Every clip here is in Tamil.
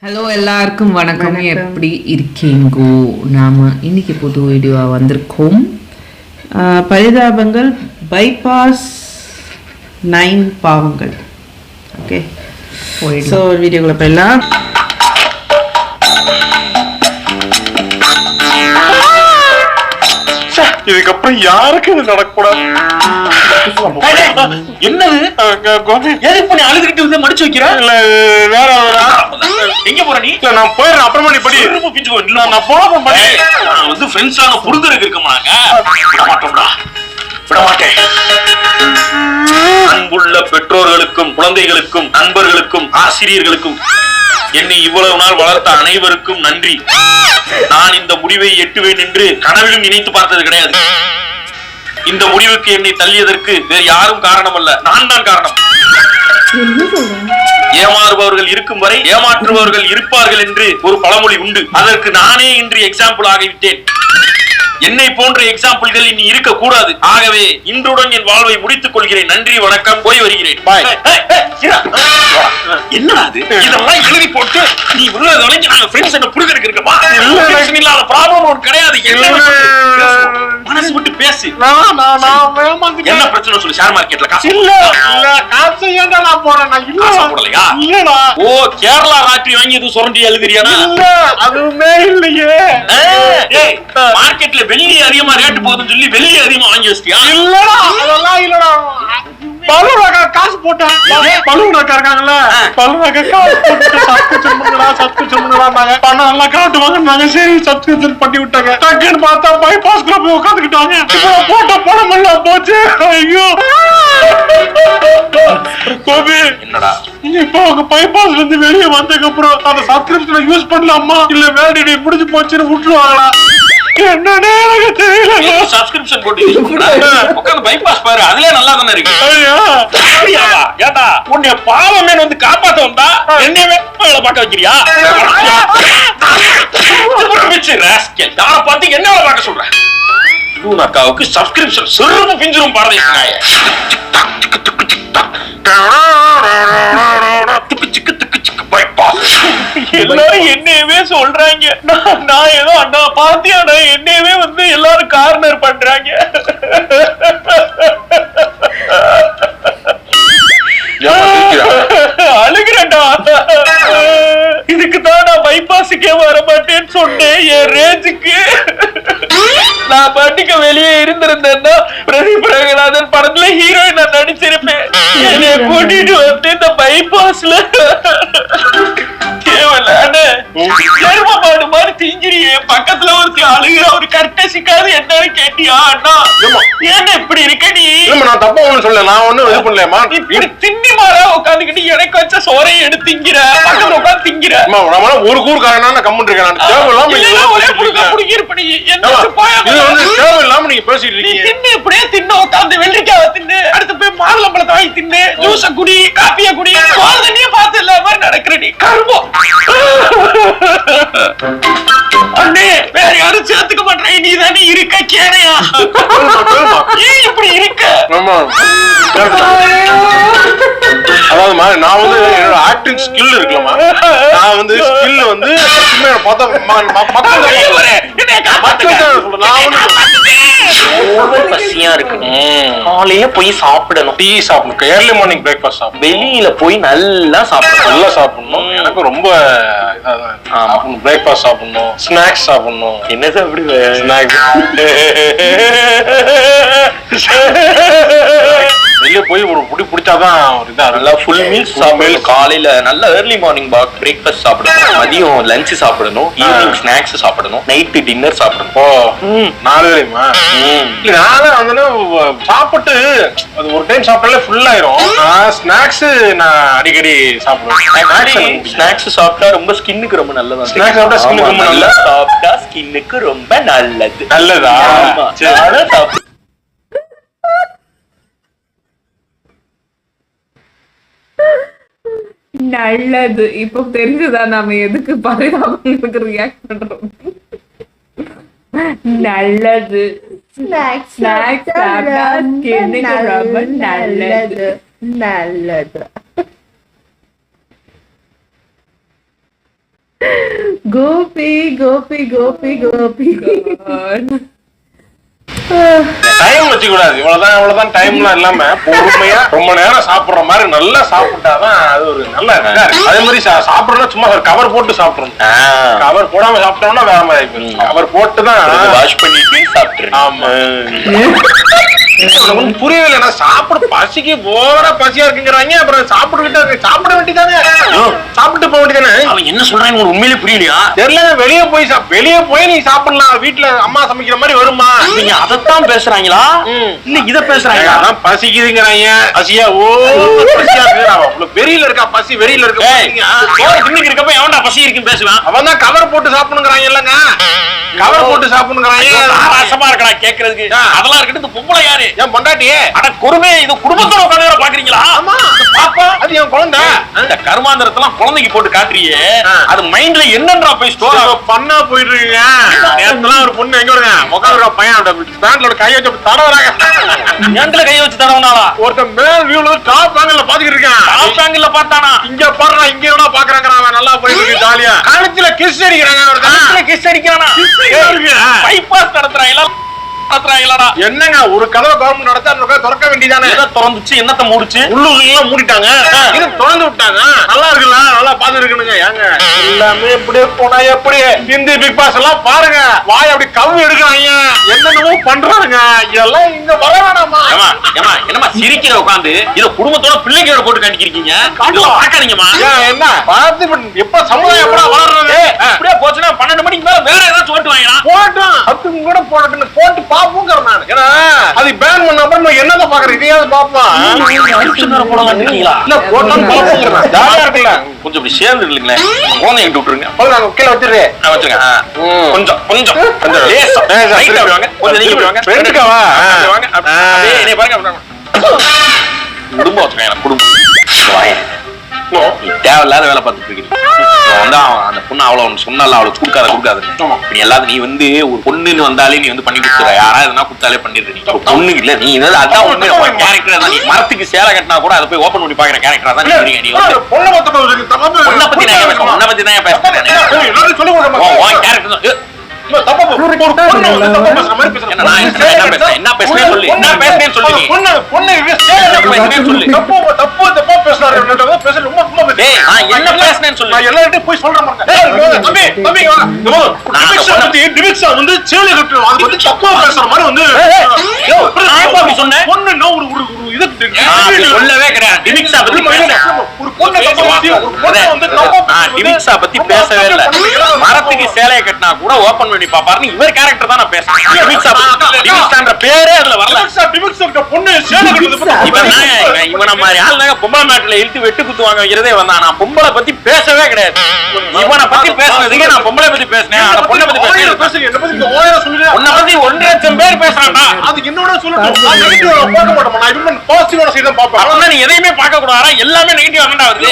ஹலோ எல்லாருக்கும் வணக்கம். எப்படி இருக்கீங்கோ? நாம் இன்னைக்கு புது வீடியோவாக வந்திருக்கோம். பரிதாபங்கள் பைபாஸ் 9 பாவங்கள். ஓகே, ஸோ வீடியோக்குள்ள போயிடலாம். இதுக்கப்புறம் யாருக்கு இது நடக்கூடாது. என்னது எதுக்கு நீ அழுதுகிட்டு வந்து மடிச்சு வைக்கிற? இல்ல வேற எங்க போற நீ? இல்ல நான் போயிடுறேன், அப்புறமா நீ படி. நான் போறேன் படி. நான் வந்து ஃப்ரெண்ட்ஸாக புரிதலுக்கு இருக்கமாங்க. விட மாட்டோம்டா, விட மாட்டேன். அன்புள்ள பெற்றோர்களுக்கும் குழந்தைகளுக்கும் நண்பர்களுக்கும் ஆசிரியர்களுக்கும் என்னை இவ்வளவு நாள் வளர்த்த அனைவருக்கும் நன்றி. நான் இந்த முடிவை எட்டுவேன் என்று கனவிலும் நினைத்து பார்த்தது கிடையாது. இந்த முடிவுக்கு என்னை தள்ளியதற்கு வேறு யாரும் காரணம் அல்ல, நான் தான் காரணம். ஏமாறுபவர்கள் இருக்கும் வரை ஏமாற்றுபவர்கள் இருப்பார்கள் என்று ஒரு பழமொழி உண்டு. அதற்கு நானே இன்று எக்ஸாம்பிள் ஆகிவிட்டேன். என்னை போன்ற எக்ஸாம்பிள்கள் இனி இருக்க கூடாது. ஆகவே இன்றுடன் என் வாழ்வை முடித்துக் கொள்கிறேன். நன்றி, வணக்கம், போய் வருகிறேன். என்னடா அது? இதெல்லாம் எழுதி போட்டு நீ விழுறது வரைக்கும் நாங்க ஃப்ரெண்ட்ஸ் என்ன புரிதலுக்கு இருக்கமா? இல்லாத ப்ராப்ளம் ஒன்று கிடையாது. மனசு விட்டு பேசி. என்ன பிரச்சனை சொல்லு. ஷேர் மார்க்கெட்ல காசு இல்ல இல்ல காசு ஏன்டா நான் போறேன். நான் இல்ல போடலையா? இல்லடா. ஓ, கேரளா லாட்டரி வாங்கி எதுவும் சுரண்டி எழுதுறியா? இல்ல அதுவுமே இல்லையே. மார்க்கெட்ல வெள்ளி அதிகமா ரேட் போகுதுன்னு சொல்லி வெள்ளி அதிகமா வாங்கி வச்சிட்டியா? இல்லடா அதெல்லாம் இல்லடா. பலூனக்கா காசு போட்டேன். பலூனக்கா இருக்காங்கல்ல, பலூனக்கா காசு போட்டு சப்ஸ்கிரிப்ஷன் பண்ணுறாங்க. பணம் எல்லாம் காட்டுவாங்க. நாங்க சரி சப்ஸ்கிரிப்ஷன் பண்ணி விட்டாங்க. டக்குன்னு பார்த்தா பைபாஸ் கிளப் உட்காந்துக்கிட்டாங்க. போட்ட பணம் எல்லாம் போச்சு. ஐயோ கோபி, என்னடா இப்போ அவங்க பைபாஸ்ல இருந்து வெளியே வந்ததுக்கு அப்புறம் அந்த சப்ஸ்கிரிப்ஷனை யூஸ் பண்ணலாமா இல்ல வேலிடிட்டி முடிஞ்சு போச்சுன்னு விட்டுருவாங்களா என்னன்னே எனக்கு தெரியல. சப்ஸ்கிரிப்ஷன் போட்டு உட்காந்து பைபாஸ் பாரு, அதுலயே நல்லா தானே இருக்கு. ஏண்டா உன்னை பாவமே வந்து காப்பாத்த வந்தா என்னையவே பார்க்க வைக்கிறியா? யாரை பார்த்து என்ன பார்க்க சொல்ற? அக்காவுக்கு சப்ஸ்கிரிப்ஷன் சிறுப்பு பிஞ்சிரும் பாருங்க. எல்லாரும் என்னையவே சொல்றாங்க. நான் ஏதோ அண்ணா பாத்தியாடா என்னையவே வந்து எல்லாரும் கார்னர் பண்றாங்க. அழுகிறேன்டா. இதுக்குதான் நான் பைபாஸுக்கே வர மாட்டேன்னு சொன்னேன். என் ரேஞ்சுக்கு நான் பாட்டுக்கு வெளியே இருந்திருந்தேன்னா பிரதீப் ரங்கநாதன் படத்துல ஹீரோயின் நான் நடிச்சிருப்பேன். என்னைய கூட்டிட்டு வந்து இந்த பைபாஸ்ல மாடு மாதிரி திங்கிறியே. பக்கத்துல ஒருத்தி அழுகிற ஒரு கர்டசிக்காது என்னன்னு கேட்டியா? அண்ணா ஏன் இப்படி இருக்க நீ? நான் தப்பா ஒண்ணு சொல்ல, நான் ஒண்ணும் இது பண்ணலையம்மா. இப்படி திண்ணி மாறா உட்காந்துக்கிட்டு எனக்கு வச்ச சோறையை எடுத்து திங்கிற, பக்கத்துல உட்காந்து திங்கிற. ஒரு கூறுக்காரனா கம்முன்னு இருக்கேன். நீங்க பேசிட்டு இருக்கீங்க. தின்னு இப்படியே தின்னு உட்காந்து வெள்ளரிக்காவை தின்னு, அடுத்து போய் மாதுளம்பழத்தை வாங்கி தின்னு, ஜூஸ குடி, காப்பிய குடி, தண்ணிய பார்த்து இல்லாம நடக்கிற நீ கரும்போ. அண்ணே வேற யாரும் சேர்த்துக்க மாட்டேன். நீ தானே இருக்க கேனையா? ஏன் இப்படி இருக்க? அதாவதுமா நான் வந்து என்னோட ஆக்டிங் ஸ்கில் இருக்குல்லமா, நான் வந்து ஸ்கில் வந்து பசியா இருக்கு. காலையே போய் சாப்பிடணும். டீ சாப்பிடணும். ஏர்லி மார்னிங் பிரேக்ஃபாஸ்ட் சாப்பிடணும். வெளியில போய் நல்லா சாப்பிடணும். நல்லா சாப்பிடணும். எனக்கு ரொம்ப பிரேக்ஃபாஸ்ட் சாப்பிடணும், ஸ்நாக்ஸ் சாப்பிடணும். என்ன சாப்பிடுவ? ஸ்நாக்ஸ் வெளியே போய் ஒரு புடி பிடிச்சாதான் ஒரு இதா நல்லா ஃபுல் மீல்ஸ் சாப்பிடணும். காலையில நல்ல ஏர்லி மார்னிங் பிரேக்ஃபாஸ்ட் சாப்பிடணும், மதியம் லஞ்ச் சாப்பிடணும், ஈவினிங் ஸ்நாக்ஸ் சாப்பிடணும், நைட்டு டின்னர் சாப்பிடணும். ஓ 4 வேளையுமா? இல்ல நானும் வந்து சாப்பிட்டு அது ஒரு டைம் சாப்பிட்டாலே ஃபுல் ஆயிரும். ஸ்நாக்ஸ் நான் அடிக்கடி சாப்பிடுவேன். ஸ்நாக்ஸ் சாப்பிட்டா ரொம்ப ஸ்கின்னுக்கு ரொம்ப நல்லது. ஸ்நாக்ஸ் சாப்பிட்டா ஸ்கின்னுக்கு ரொம்ப நல்லது. சாப்பிட்டா ஸ்கின்னுக்கு ரொம்ப நல்லது. நல்லதா? நல்லது. இப்போ தெரிஞ்சதா நாம எதுக்கு பரிதாபங்களுக்கு ரியாக்ட் பண்றோம்? நல்லது. ஸ்நாக்ஸ் சாப்பிட்டா ஸ்கின்னுக்கு ரொம்ப நல்லது. நல்லது. கோபி கோபி கோபி கோபி டைம் வச்சு கூடாது. இவ்வளவுதான் டைம்லாம் இல்லாம பொறுமையா ரொம்ப நேரம் சாப்பிடுற மாதிரி நல்லா சாப்பிட்டாதான் அது ஒரு நல்ல அதே மாதிரி சாப்பிடணும். சும்மா ஒரு கவர் போட்டு சாப்பிடணும். கவர் போடாம சாப்பிட்டோம்னா வேற மாதிரி கவர் போட்டுதான் வாஷ் பண்ணிட்டு சாப்பிட்டுறேன். ஆமா புரியவில்லை. நான் சாப்பிட பசிக்கு போற பசியா இருக்குங்கிறாங்க. அப்புறம் சாப்பிட வேண்டியதானே, சாப்பிட்டு போக வேண்டியதானே. அவன் என்ன சொல்றாங்க உண்மையிலே புரியலையா? தெரியல. வெளியே போய் நீ சாப்பிடலாம். வீட்டுல அம்மா சமைக்கிற மாதிரி வருமா? நீங்க அதைத்தான் பேசுறாங்களா இல்ல இத பேசுறாங்க? அதான் பசிக்குதுங்கிறாங்க. பசியா பசியா இருக்கு. வெறியில இருக்கா பசி? வெறியில இருக்க திண்ணுக்கு இருக்கப்ப எவன்டா பசி இருக்குன்னு பேசுவான். அவன் தான் கவர் போட்டு சாப்பிடணுங்கிறாங்க. இல்லங்க கவர் போட்டு சாப்பிடணுங்கிறாங்க. ரசமா இருக்கடா கேக்குறதுக்கு. அதெல்லாம் இருக்கட்டும். பொம்பளை யாரு? என் பொண்டாட்டியே. அட குருவே, இது குடும்பத்தோட உட்கார்ந்து பாக்குறீங்களா? ஆமா பாப்பா, அது என் குழந்தை. இந்த கர்மாந்திரத்தெல்லாம் குழந்தைக்கு போட்டு காட்டுறியே, அது மைண்ட்ல என்னன்றா போய் ஸ்டோர் பண்ணா போயிட்டு இருக்கீங்க. நேரத்துல ஒரு பொண்ணு எங்க வருங்க உட்காந்துருக்க பையன் பேண்ட்ல கை வச்சு தடவறாங்க. என்கிட்ட கை வச்சு தடவனாலா? ஒருத்தன் மேல் வியூல டாப் ஆங்கிள் பாத்துக்கிட்டு இருக்கேன். டாப் ஆங்கிள் பார்த்தானா? இங்க பாடுறா, இங்க எவ்வளோ பாக்குறாங்க. அவன் நல்லா போயிட்டு இருக்கு ஜாலியா. கழுத்துல கிஸ் அடிக்கிறாங்க. ஒருத்தன் கிஸ் அடிக்கிறானா? பைபாஸ் நடத்துறாங்களா? என்னங்க ஒரு கதவை கவர்மெண்ட் நடத்த அந்த கதவை திறக்க வேண்டியதானே? திறந்துச்சு, என்னத்த மூடிச்சு? உள்ளுலாம் மூடிட்டாங்க. இது திறந்து விட்டாங்க. நல்லா இருக்குல்ல, நல்லா பாத்து இருக்கணுங்க. ஏங்க எல்லாமே இப்படியே போனா எப்படி? ஹிந்தி பிக் பாஸ் எல்லாம் பாருங்க, வாய் அப்படி கவி எடுக்கிறாங்க, என்னென்னமோ பண்றாங்க. இதெல்லாம் இங்க வர வேணாமா? என்னமா சிரிக்கிற உட்காந்து இத குடும்பத்தோட பிள்ளைங்களோட போட்டு காட்டிக்கிறீங்க. பாக்காதீங்கம்மா. என்ன பார்த்து எப்ப சமுதாயம் எப்படா வளர்றது? அப்படியே போச்சுன்னா 12 மணிக்கு மேல வேற ஏதாச்சும் ஓட்டு வாங்கினா போட்டோம். அதுக்கு கூட போட்டு பாப்போங்கிற நான். ஏன்னா அது பேன் பண்ண அப்புறம் என்னதான் பாக்குறேன், இதையாவது பாப்போம். இல்ல போட்டோம் பாப்போங்கிற நான். ஜாலியா இருக்குல்ல, கொஞ்சம் இப்படி சேர்ந்து இல்லைங்களே. குழந்தைய விட்டு விட்டுருங்க. கீழே வச்சிருக்கேன். வச்சுருங்க. கொஞ்சம் கொஞ்சம் லேசா ரைட் அப்படி வாங்க. கொஞ்சம் நீங்க இப்படி வாங்க. ஃப்ரெண்டுக்கா வா. வாங்க. அப்படியே என்னைய பாருங்க. குடும்பம் வச்சுக்கோங்க. குடும்பம் நீ தேவையில்லாத வேலை பார்த்துட்டு இருக்கீங்க. வந்து அந்த பொண்ணு அவ்வளவு சொன்னால அவளுக்கு கொடுக்காது. நீ எல்லாத்தையும் நீ வந்து ஒரு பொண்ணுன்னு வந்தாலே நீ வந்து பண்ணி கொடுத்துற. யாரா எதுனா கொடுத்தாலே பண்ணிடுற. நீ பொண்ணு இல்ல, நீ அதான் உண்மை கேரக்டர் தான். நீ மரத்துக்கு சேலை கட்டினா கூட அதை போய் ஓபன் பண்ணி பாக்குற கேரக்டரா தான் நீ. நீ வந்து பொண்ணை பத்தி நான் பேசுறேன். உன்னை பத்தி தான் பேசுறேன். கேரக்டர் என்ன பேசுறேன்னு சொல்லி எல்லார்கிட்டையும் போய் சொல்றேன். சொல்லவே கிடையாது. பத்தி பேசவே இல்லை. மரத்துக்கு சேலையை கட்டினா கூட ஓபன் பண்ணி பாப்பாரு. இவர் கேரக்டர் தான் நான் பேசுறேன். பேரே அதுல வரல. இவன மாதிரி ஆளுங்க பொம்பளை நாட்டுல இழுத்து வெட்டு குத்துவாங்க வைக்கிறதே வந்தா. நான் பொம்பளை பத்தி பேசவே கிடையாது. இவனை பத்தி பேசுறதுக்கு நான் பொம்பளை பத்தி பேசினேன். அந்த பொண்ணை பத்தி உன்னை பத்தி 1 லட்சம் பேர் பேசுறான்டா. அதுக்கு என்னோட சொல்லணும். நீ எதையுமே பார்க்க கூடாது. எல்லாமே நெகட்டிவ் ஆகண்டா வருது.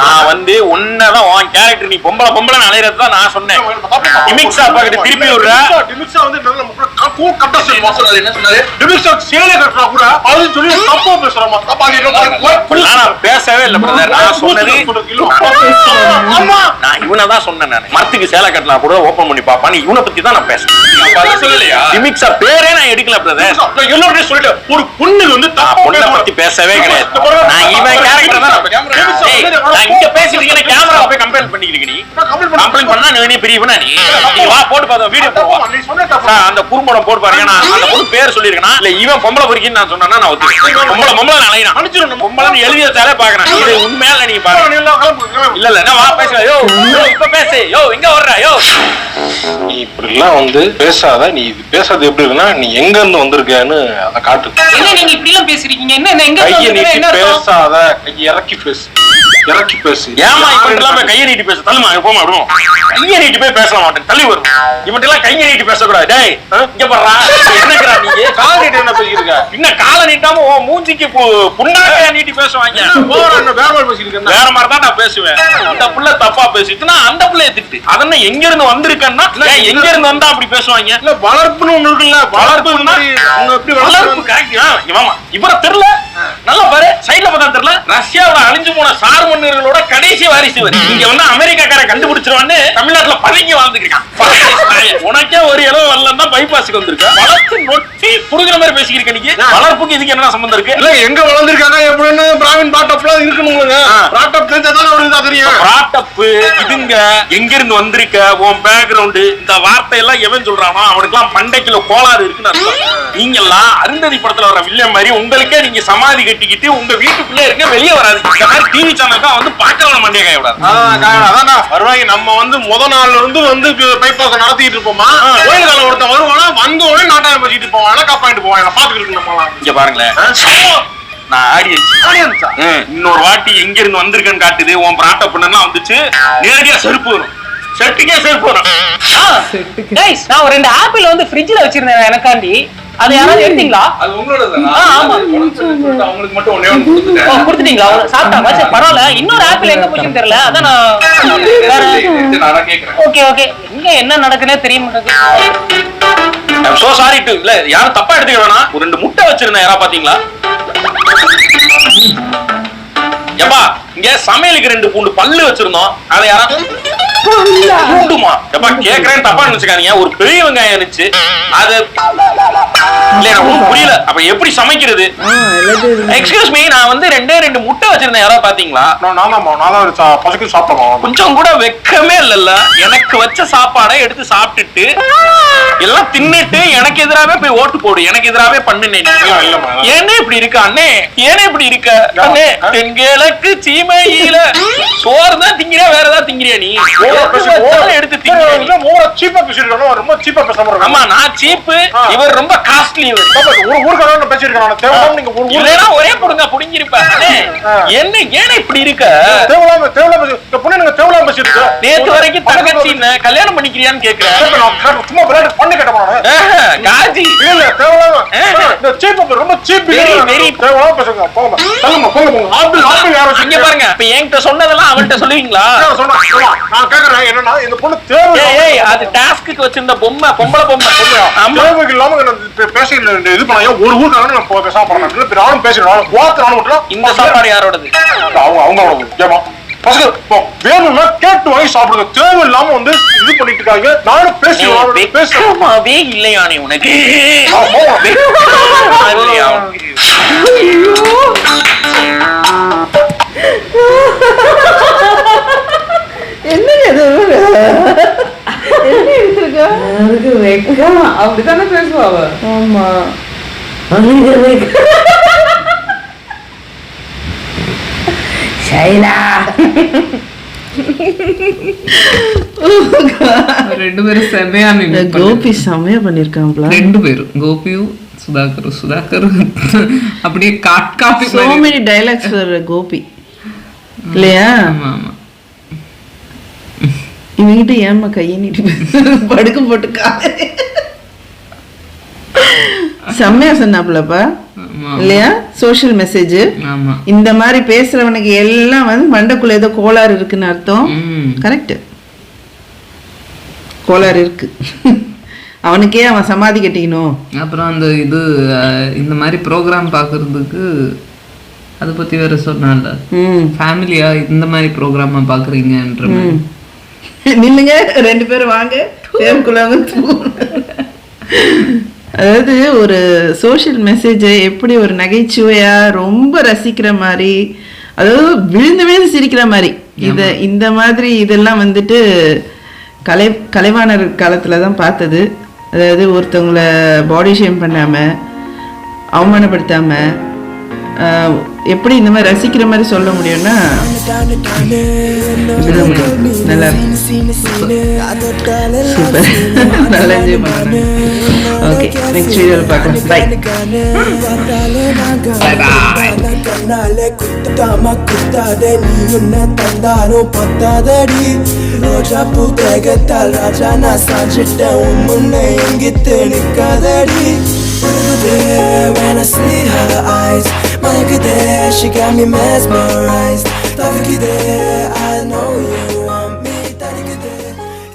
நான் வந்து உன்னதான் உன் கேரக்டர். நீ பொம்பளை அலையறது தான் நான் சொன்னேன். டிமிக்ஸா பாக்கிட்டு திருப்பி விடுற. டிமிக்ஸா வந்து நல்ல என்ன சொன்னாரு? டிமிக்ஸா சேலை கட்டறா கூட அது சொல்லி தப்பா பேசுறமா. நான் பேசவே இல்ல பிரதர். நான் சொன்னது ஆமா. நான் இவனை தான் சொன்னேன். நான் மரத்துக்கு சேலை கட்டலாம் கூட ஓபன் பண்ணி பாப்பா. நீ இவனை பத்தி தான் நான் பேசுறேன். நான் சொல்லலையா? டிமிக்ஸா பேரே நான் எடுக்கல பிரதர். நான் எல்லாரும் சொல்லிட்டு ஒரு பொண்ணு வந்து பொண்ணை பத்தி பேசவே கிடையாது. நான் இவன் கேரக்டர் தான் நான் இங்க பேசிட்டு இருக்கேன். கேமரா போய் கம்பேர் பண்ணிக்கிறீங்க. நீ கம்ப்ளைண்ட் பண்ணா நீ பெரியவனா? நீ வா போட்டு பாரு வீடியோ போடுவா. அந்த குறும்படம் போட்டு பாருங்க. நான் அந்த பொண்ணு பேர் சொல்லிருக்கேனா இல்ல இவன் பொம்பளை பொறுக்கின்னு நான் சொன்னா நான் ஒத்துக்கிறேன். பொம்பளை அலையணும் அனுப்பிச்சிடணும். பொம்பளை எழுதி வச்சாலே பாக்குறேன். இது உண்மையால நீ பாருங்க. இல்ல இல்ல வா பேச. யோ இப்ப பேசு. யோ எங்க வர்ற? யோ நீ இப்படி எல்லாம் வந்து பேசாத. நீ இது பேசாத எப்படி இருக்குன்னா நீ எங்க இருந்து வந்திருக்கேன்னு அதை காட்டு. என்ன நீங்க இப்படி எல்லாம் பேசுறீங்க? என்ன எங்க கையை நீட்டி பேசாத. கையை இறக்கி பேசு. ஏமா இவன்லாம் கையை நீட்டி பேச தள்ளுமா போமா விடுவோம். கையை நீட்டி போய் பேச மாட்டேன். தள்ளி வரும். இவன்லாம் கையை நீட்டி பேசக்கூடாது. டேய் இங்க பாறா என்னங்கறா நீ? கால் நீட்டி என்ன பேசிட்டு இருக்க? இன்ன காலை நீட்டாம ஓ மூஞ்சிக்கு புண்ணாக்கையா நீட்டி பேசுவாங்க. போற என்ன வேற மாதிரி பேசிட்டு இருக்க? வேற மாதிரி தான் நான் பேசுவேன். அந்த புள்ள தப்பா பேசிட்டுனா அந்த புள்ளைய திட்டு. அதென்ன எங்க இருந்து வந்திருக்கன்னா எங்க இருந்து வந்தா அப்படி பேசுவாங்க. இல்ல வளர்ப்புன்னு ஒண்ணு இருக்குல்ல. வளர்ப்புன்னா உங்க எப்படி வளர்ப்பு கரெக்ட். இவமா இவர தெரியல. நல்லா பாரு சைடுல பார்த்தா தெரியல. ரஷ்யாவோட அழிஞ்சு போன சார் மன்னர்களோட கடைசி வாரிசு இவர். இங்க வந்து அமெரிக்காக்கார கண்டுபிடிச்சிருவான்னு தமிழ்நாட்டுல பதுங்கி வாழ்ந்துருக்கான். உனக்கே ஒரு இளவு வரலன்னா பைபாஸுக்கு வந்திருக்க. வளர்த்து நொட்டி புடுகிற மாதிரி பேசிக்கிருக்க நீங்க. வளர்ப்புக்கு இதுக்கு என்ன சம்பந்தம் இருக்கு? இல்ல எங்க வளர்ந்துருக்காங்க எப்படின்னு பிராமின் பாட்டப்லாம் இருக்கணுங்க. பாட்டப் தெரிஞ்சாதான் அவருக்கு தெரியும். பாட்டப் இதுங்க எங்க இருந்து வந்திருக்க, உன் பேக்ரவுண்ட், இந்த வார்த்தை எல்லாம் எவன் சொல்றானோ அவனுக்குலாம் மண்டைக்குள்ள கோளாறு இருக்குன்னு அர்த்தம். நீங்க எல்லாம் அருந்ததி படத்துல வர வில்லியம் மாதிரி உங்களுக்கே நீங்க சமாதி கட்டிக்கிட்டு உங்க வீட்டுக்குள்ளே இருக்க, வெளியே வராது. இந்த மாதிரி டிவி சேனல் தான் வந்து பாக்கிறவன மண்டைய காய விடாது. அதான் வருவாங்க. நம்ம வந்து முத நாள்ல இருந்து வந்து பைபாஸ் நடத்திட்டு இருப்போமா, கோயில்கால ஒருத்தன் வருவானா, வந்த உடனே நாட்டாயம் பேசிட்டு போவாங்க, காப்பாயிட்டு போவாங்க. பாத்துக்கிட்டு நம்ம இங்க பாருங்களேன், நான் ஆடியன்ஸா இன்னொரு வாட்டி எங்க இருந்து வந்திருக்கேன்னு காட்டுது. உன் பிராட்ட பண்ணா வந்துச்சு, நேரடியா செருப்பு வரும். செட்டுக்கே செருப்பு வரும். நான் ஒரு 2 ஆப்பிள் வந்து ஃப்ரிட்ஜ்ல வச்சிருந்தேன் எனக்காண்டி. அது யாராவது எடுத்தீங்களா? அது உங்களோடதானா? ஆமா. அவங்களுக்கு மட்டும் ஒண்ணே ஒண்ணு கொடுத்துட்டேன். கொடுத்துட்டீங்களா? சாப்பிட்டாங்க. சரி பரவாயில்ல. இன்னொரு ஆப்பிள் எங்க போச்சுன்னு தெரியல. அதான் நான் கேக்குறேன். Okay okay. இங்க என்ன நடக்குன்னே தெரிய மாட்டேங்குது. I'm so sorry to இல்ல யாரும் தப்பா எடுத்துக்க வேணாம். ஒரு 2 முட்டை வச்சிருந்தேன், யாரா பாத்தீங்களா? ஏப்பா இங்க சமையலுக்கு 2 பூண்டு பல்லு வச்சிருந்தோம், அதை யாரா பூண்டுமா? ஏப்பா கேக்குறேன், தப்பா நினைச்சுக்காதீங்க. ஒரு பெரிய வெங்காயம் இருந்துச்சு, அது இல்ல எனக்கு புரியல. அப்ப எப்படி சமைக்கிறது? எக்ஸ்கியூஸ் மீ, நான் வந்து 2 முட்டை வச்சிருந்தேன், யாரா பாத்தீங்களா? பசுக்கு சாப்பிடுவோம். கொஞ்சம் கூட வெக்கமே இல்லல்ல. எனக்கு வச்ச சாப்பாடை எடுத்து சாப்பிட்டுட்டு எல்லாம் தின்னுட்டு எனக்கு எதிராவே போய் ஓட்டு போடு, எனக்கு எதிராவே பண்ணுனே. ஏனே இப்படி இருக்க அண்ணே? ஏனே இப்படி இருக்க அண்ணே? தென்கிழக்கு சீமையில சோறு தான் திங்கிறியா, வேற ஏதாவது திங்கிறியா நீ? எடுத்து திங்கிறீங்க. சீப்பா பேசிருக்கானோ, ரொம்ப சீப்பா பேசாம. ஆமா, நான் சீப்பு, இவர் ரொம்ப காஸ்ட்லி. ஒரு ஊர்க்காரன் பேசிருக்கானோ, தேவலாம் நீங்க இல்லனா ஒரே புடுங்க புடிங்கிருப்ப. என்ன ஏனே இப்படி இருக்க? தேவலாம் இந்த பொண்ணு நீங்க தேவலாம் பேசிருக்கு. நேத்து வரைக்கும் தங்கச்சி கல்யாணம் பண்ணிக்கிறியான்னு கேக்குறேன். சும்மா பிராண்ட் பண்ணி கேட்டமானே. காஜி இல்ல தேவலாம் இந்த சீப்பா ரொம்ப சீப். வெரி தேவலாம் பேசுங்க. போங்க போங்க. ஆப்பிள் யாரோ இங்க பாருங்க. இப்ப என்கிட்ட சொன்னதெல்லாம் அவன்கிட்ட சொல்லுவீங்களா? நான் கேக்குறேன் என்னன்னா இந்த பொண்ணு தேவை. ஏய் அது டாஸ்க்கு வச்சிருந்த பொம்மை, பொம்பளை பொம்மை. ஆமா தேவைக்கு இல்லாம பேச இது பண்ண ஒரு ஊர்க்காரன் நான் பேச போறேன். இல்ல நானும் பேசுறேன். போத்துறானு மட்டும் இந்த சாப்பாடு யாரோடது? அவங்களோட. ஏமா வேணும்னா கேட்டு வாங்கி சாப்பிடுங்க. தேவை இல்லாம வந்து இது பண்ணிட்டு இருக்காங்க. நானும் பேசுறவே இல்லையானே உனக்கு? அப்படித்தானே பேசுவா. ஆமா ஷைலா 2 பேரும் செமையான கோபி செமையா பண்ணிருக்காங்களா? 2 பேரும் கோபியும் சுதாகர் அப்படியே copy. so many dialogues for Gopi இல்லையா? ஆமா ஆமா. இவங்கிட்ட ஏமா கையை நீட்டி படுக்க போட்டுக்கா செம்மையா சொன்னாப்லப்பா இல்லையா? Social message. இந்த மாதிரி பேசுறவனுக்கு எல்லாம் வந்து மண்டைக்குள்ள ஏதோ கோளாறு இருக்குன்னு அர்த்தம். கரெக்ட், கோளாறு இருக்கு. அவனுக்கே அவன் சமாதி கட்டிக்கணும். அப்புறம் அந்த இது இந்த மாதிரி ப்ரோக்ராம் பாக்குறதுக்கு அதை பத்தி வேற சொன்னால, ஃபேமிலியா இந்த மாதிரி ப்ரோக்ராமா பாக்குறீங்கன்ற மாதிரி. நில்லுங்க 2 பேரும் வாங்க பேருக்குள்ள. அதாவது ஒரு சோஷியல் மெசேஜை எப்படி ஒரு நகைச்சுவையா ரொம்ப ரசிக்கிற மாதிரி, அதாவது விழுந்து சிரிக்கிற மாதிரி, இந்த மாதிரி இதெல்லாம் வந்துட்டு கலைவாணர் காலத்துல தான் பார்த்தது. அதாவது ஒருத்தவங்கள பாடி ஷேம் பண்ணாம, அவமானப்படுத்தாம எப்படி இந்த மாதிரி ரசிக்கிற மாதிரி சொல்ல முடியும்னா நல்லா சூப்பர். நல்லா என்ஜாய் பண்ணுறேன். ஓகே, நெக்ஸ்ட் வீடியோவில் பார்க்கலாம். When I see her eyes, my good, she got me mesmerized. Love you there.